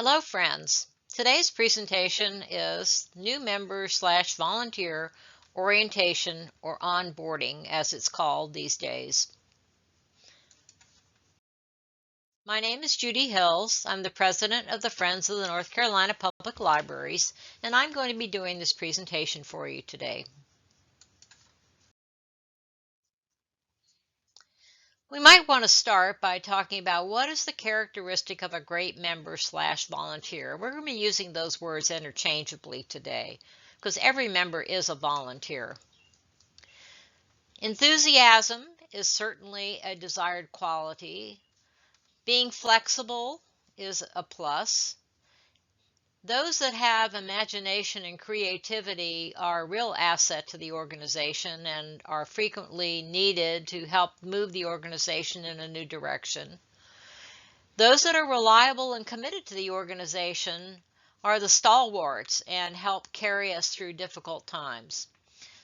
Hello friends. Today's presentation is new member/volunteer orientation or onboarding as it's called these days. My name is Judy Hills. I'm the president of the Friends of the North Carolina Public Libraries, and I'm going to be doing this presentation for you today. We might want to start by talking about what is the characteristic of a great member/volunteer. We're going to be using those words interchangeably today because every member is a volunteer. Enthusiasm is certainly a desired quality. Being flexible is a plus. Those that have imagination and creativity are a real asset to the organization and are frequently needed to help move the organization in a new direction. Those that are reliable and committed to the organization are the stalwarts and help carry us through difficult times.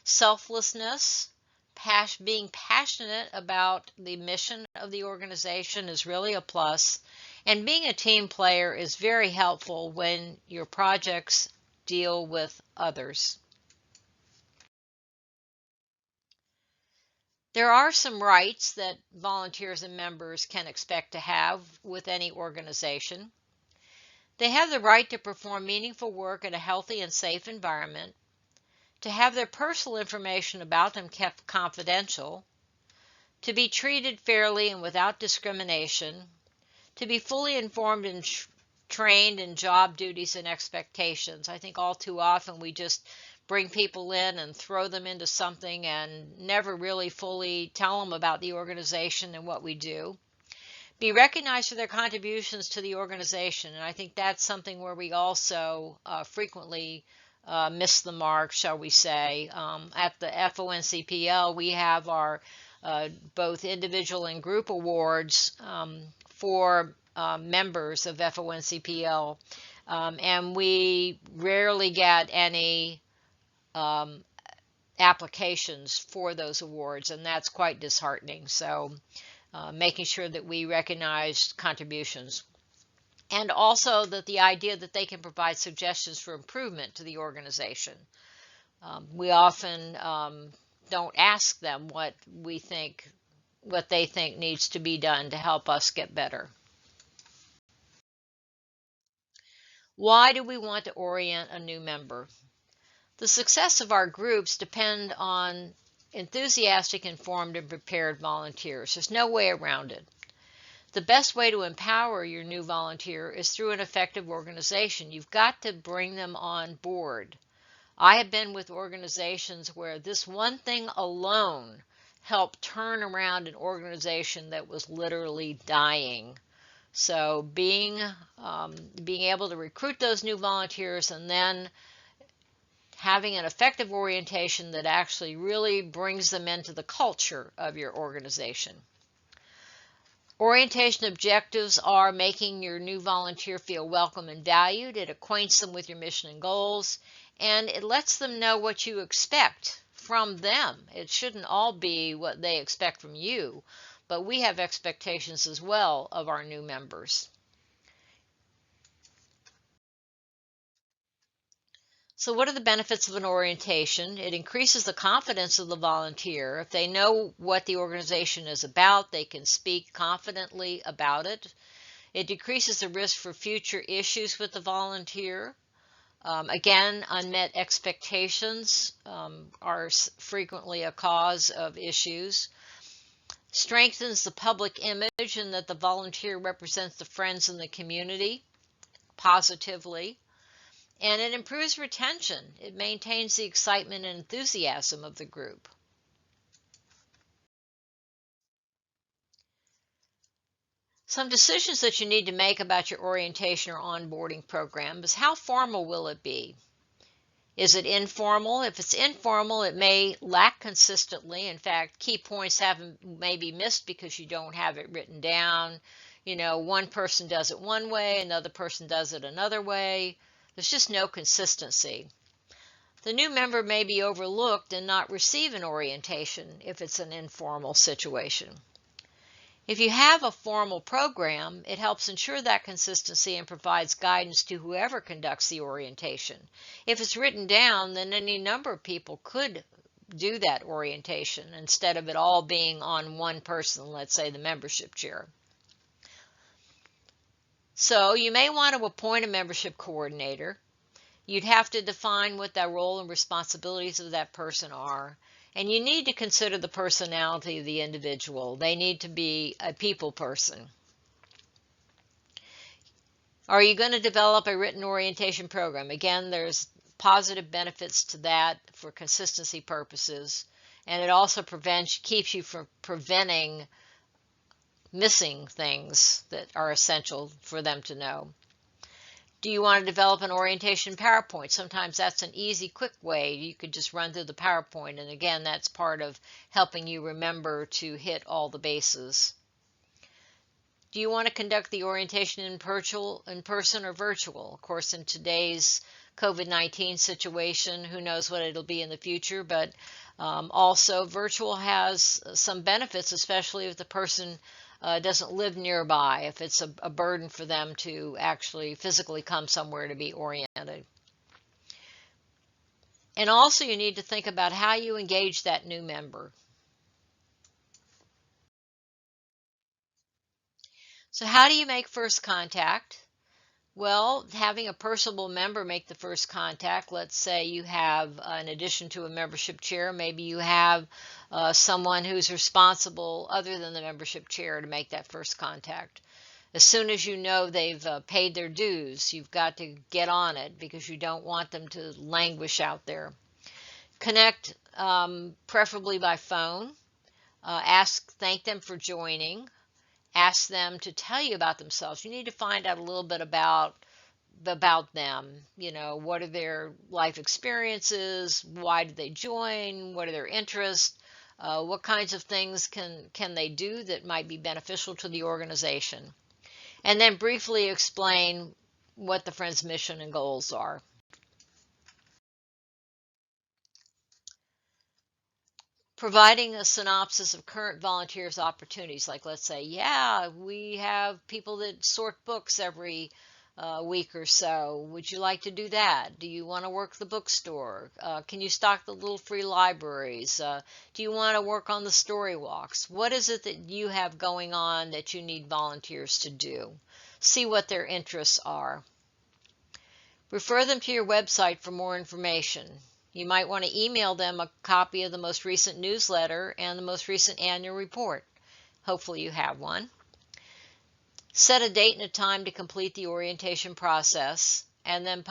Selflessness, being passionate about the mission of the organization is really a plus. And being a team player is very helpful when your projects deal with others. There are some rights that volunteers and members can expect to have with any organization. They have the right to perform meaningful work in a healthy and safe environment, to have their personal information about them kept confidential, to be treated fairly and without discrimination, to be fully informed and trained in job duties and expectations. I think all too often we just bring people in and throw them into something and never really fully tell them about the organization and what we do. Be recognized for their contributions to the organization, and I think that's something where we also frequently miss the mark, shall we say. At the FONCPL, we have our both individual and group awards for members of FONCPL, and we rarely get any applications for those awards, and that's quite disheartening. So making sure that we recognize contributions. And also that the idea that they can provide suggestions for improvement to the organization. We often don't ask them what they think needs to be done to help us get better. Why do we want to orient a new member? The success of our groups depend on enthusiastic, informed, and prepared volunteers. There's no way around it. The best way to empower your new volunteer is through an effective organization. You've got to bring them on board. I have been with organizations where this one thing alone helped turn around an organization that was literally dying. So being able to recruit those new volunteers and then having an effective orientation that actually really brings them into the culture of your organization. Orientation objectives are making your new volunteer feel welcome and valued. It acquaints them with your mission and goals, and it lets them know what you expect from them. It shouldn't all be what they expect from you, but we have expectations as well of our new members. So what are the benefits of an orientation? It increases the confidence of the volunteer. If they know what the organization is about, they can speak confidently about it. It decreases the risk for future issues with the volunteer. Again, unmet expectations are frequently a cause of issues. Strengthens the public image in that the volunteer represents the friends in the community positively. And it improves retention. It maintains the excitement and enthusiasm of the group. Some decisions that you need to make about your orientation or onboarding program is how formal will it be? Is it informal? If it's informal, it may lack consistently. In fact, key points may be missed because you don't have it written down. You know, one person does it one way, another person does it another way. There's just no consistency. The new member may be overlooked and not receive an orientation if it's an informal situation. If you have a formal program, it helps ensure that consistency and provides guidance to whoever conducts the orientation. If it's written down, then any number of people could do that orientation instead of it all being on one person, let's say the membership chair. So you may want to appoint a membership coordinator. You'd have to define what that role and responsibilities of that person are. And you need to consider the personality of the individual. They need to be a people person. Are you going to develop a written orientation program? Again, there's positive benefits to that for consistency purposes. And it also keeps you from preventing missing things that are essential for them to know. Do you want to develop an orientation PowerPoint? Sometimes that's an easy, quick way. You could just run through the PowerPoint, and again, that's part of helping you remember to hit all the bases. Do you want to conduct the orientation in person or virtual? Of course, in today's COVID-19 situation, who knows what it'll be in the future, but also virtual has some benefits, especially if the person doesn't live nearby, if it's a burden for them to actually physically come somewhere to be oriented. And also you need to think about how you engage that new member. So how do you make first contact? Well, having a personable member make the first contact, let's say you have, in addition to a membership chair, maybe you have someone who's responsible other than the membership chair to make that first contact. As soon as you know they've paid their dues, you've got to get on it because you don't want them to languish out there. Connect, preferably by phone. Thank them for joining. Ask them to tell you about themselves. You need to find out a little bit about them. You know, what are their life experiences? Why did they join? What are their interests? What kinds of things can they do that might be beneficial to the organization? And then briefly explain what the Friends' mission and goals are. Providing a synopsis of current volunteers' opportunities, like let's say, yeah, we have people that sort books every week or so. Would you like to do that? Do you want to work the bookstore? Can you stock the little free libraries? Do you want to work on the story walks? What is it that you have going on that you need volunteers to do? See what their interests are. Refer them to your website for more information. You might want to email them a copy of the most recent newsletter and the most recent annual report. Hopefully you have one. Set a date and a time to complete the orientation process, and then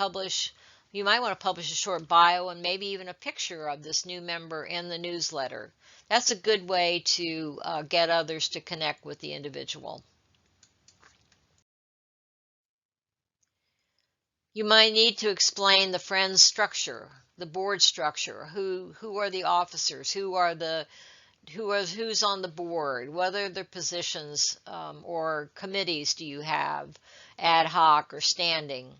you might want to publish a short bio and maybe even a picture of this new member in the newsletter. That's a good way to get others to connect with the individual. You might need to explain the Friends structure, the board structure, who are the officers, who's on the board, what other positions or committees do you have, ad hoc or standing?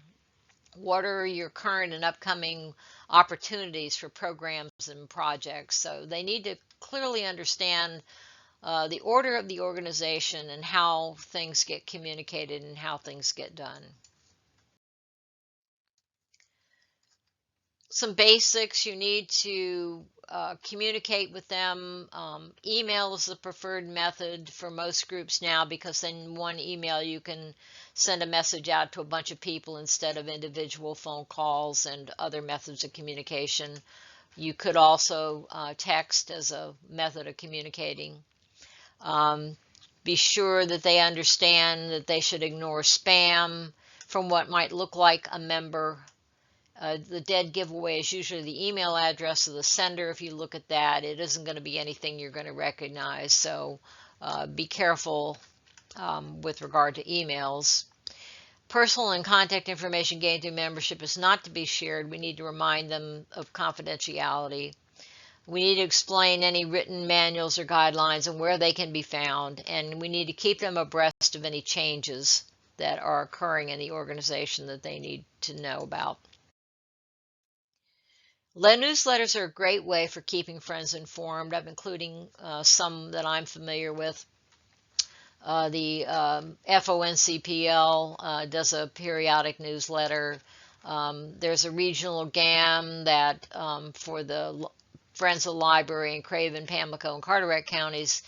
What are your current and upcoming opportunities for programs and projects? So they need to clearly understand the order of the organization and how things get communicated and how things get done. Some basics, you need to communicate with them. Email is the preferred method for most groups now because in one email you can send a message out to a bunch of people instead of individual phone calls and other methods of communication. You could also text as a method of communicating. Be sure that they understand that they should ignore spam from what might look like a member. The dead giveaway is usually the email address of the sender. If you look at that, it isn't going to be anything you're going to recognize. So be careful with regard to emails. Personal and contact information gained through membership is not to be shared. We need to remind them of confidentiality. We need to explain any written manuals or guidelines and where they can be found. And we need to keep them abreast of any changes that are occurring in the organization that they need to know about. Newsletters are a great way for keeping friends informed. I'm including some that I'm familiar with. The FONCPL does a periodic newsletter. There's a regional GAM that for the Friends of the Library in Craven, Pamlico, and Carteret counties,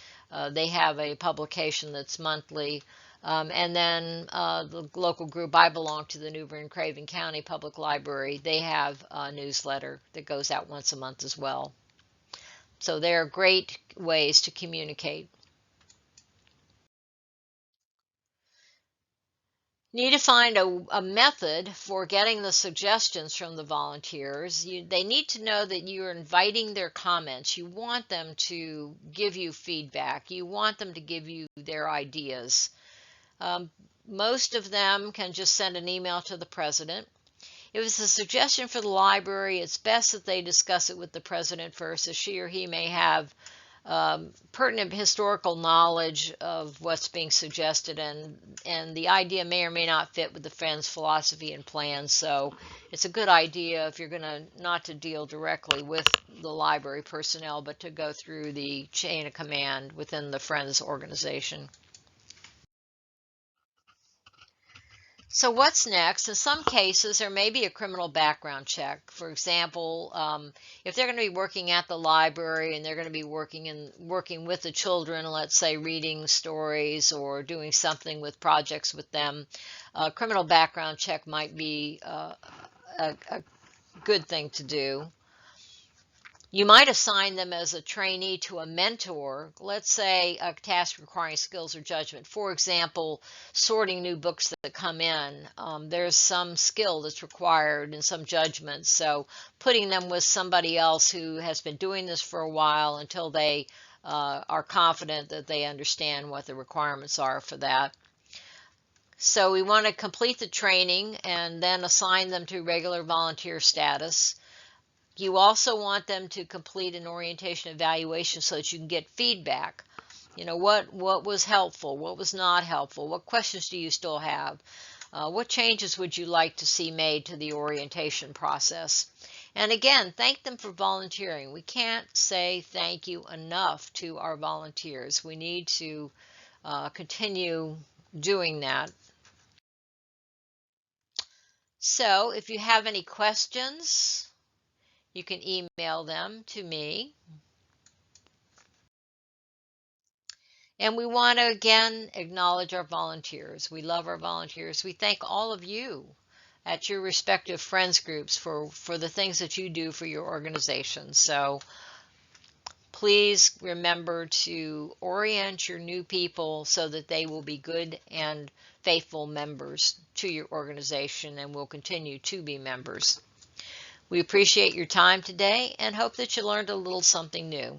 they have a publication that's monthly. And then the local group I belong to, the Newbern and Craven County Public Library, they have a newsletter that goes out once a month as well. So they are great ways to communicate. You need to find a method for getting the suggestions from the volunteers. They need to know that you're inviting their comments. You want them to give you feedback. You want them to give you their ideas. Most of them can just send an email to the president. If it's a suggestion for the library, it's best that they discuss it with the president first, as she or he may have pertinent historical knowledge of what's being suggested, and the idea may or may not fit with the Friends' philosophy and plans. So it's a good idea, if you're going to, not to deal directly with the library personnel, but to go through the chain of command within the Friends organization. So what's next? In some cases, there may be a criminal background check. For example, if they're going to be working at the library and they're going to be working with the children, let's say reading stories or doing something with projects with them, a criminal background check might be a good thing to do. You might assign them as a trainee to a mentor, let's say a task requiring skills or judgment. For example, sorting new books that come in. There's some skill that's required and some judgment. So putting them with somebody else who has been doing this for a while until they are confident that they understand what the requirements are for that. So we want to complete the training and then assign them to regular volunteer status. You also want them to complete an orientation evaluation so that you can get feedback. You know, what was helpful, what was not helpful, what questions do you still have, what changes would you like to see made to the orientation process. And again, thank them for volunteering. We can't say thank you enough to our volunteers. We need to continue doing that. So if you have any questions, you can email them to me. And we want to again acknowledge our volunteers. We love our volunteers. We thank all of you at your respective friends groups for the things that you do for your organization. So please remember to orient your new people so that they will be good and faithful members to your organization and will continue to be members. We appreciate your time today and hope that you learned a little something new.